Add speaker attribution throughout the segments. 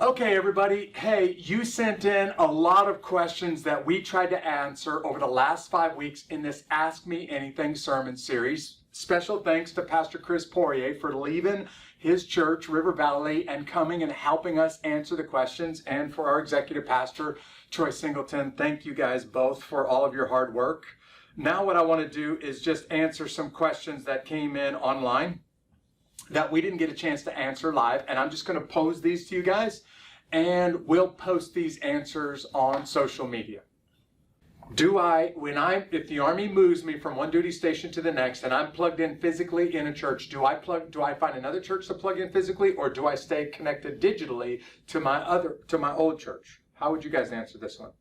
Speaker 1: Okay, everybody. Hey, you sent in a lot of questions that we tried to answer over the last 5 weeks in this Ask Me Anything sermon series. Special thanks to Pastor Chris Poirier for leaving his church, River Valley, and coming and helping us answer the questions, and for our executive pastor, Troy Singleton. Thank you guys both for all of your hard work. Now what I want to do is just answer some questions that came in online that we didn't get a chance to answer live, and I'm just going to pose these to you guys, and we'll post these answers on social media. If the Army moves me from one duty station to the next and I'm plugged in physically in a church, do I find another church to plug in physically, or do I stay connected digitally to my old church? How would you guys answer this one?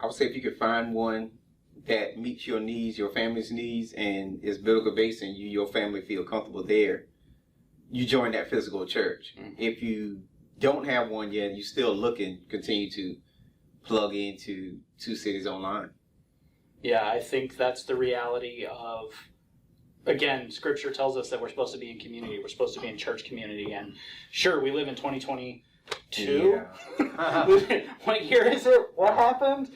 Speaker 2: I would say if you could find one that meets your needs, your family's needs, and is biblical based, and your family feel comfortable there, you join that physical church. Mm-hmm. If you don't have one yet, you still looking, continue to plug into Two Cities Online.
Speaker 3: Yeah, I think that's the reality of, again, Scripture tells us that we're supposed to be in community. We're supposed to be in church community. And sure, we live in 2022. Yeah. What year is it? What happened?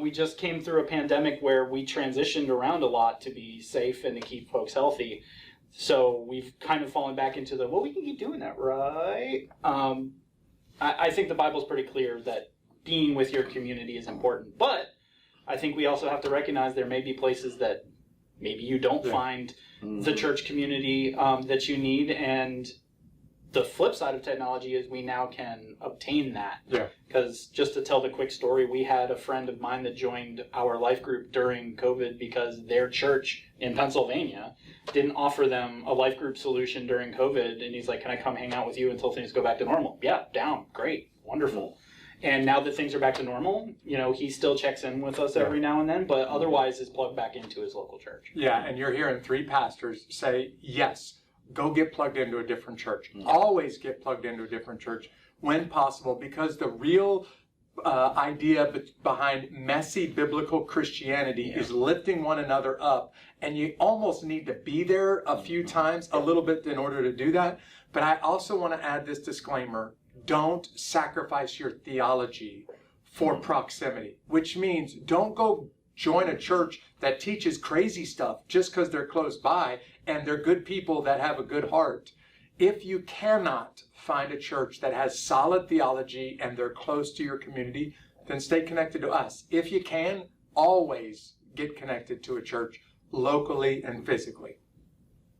Speaker 3: We just came through a pandemic where we transitioned around a lot to be safe and to keep folks healthy. So we've kind of fallen back into we can keep doing that, right? I think the Bible's pretty clear that being with your community is important. But I think we also have to recognize there may be places that maybe you don't find the church community that you need. And the flip side of technology is we now can obtain that. Yeah. Because just to tell the quick story, we had a friend of mine that joined our life group during COVID because their church in Pennsylvania didn't offer them a life group solution during COVID. And he's like, can I come hang out with you until things go back to normal? Yeah, down. Great. Wonderful. And now that things are back to normal, he still checks in with us every now and then, but otherwise is plugged back into his local church.
Speaker 1: Yeah, and you're hearing 3 pastors say, yes, go get plugged into a different church. Mm-hmm. Always get plugged into a different church when possible, because the real idea behind messy biblical Christianity is lifting one another up, and you almost need to be there a few times, a little bit, in order to do that. But I also want to add this disclaimer: don't sacrifice your theology for proximity, which means don't go join a church that teaches crazy stuff just because they're close by and they're good people that have a good heart. If you cannot find a church that has solid theology and they're close to your community, then stay connected to us. If you can, always get connected to a church locally and physically.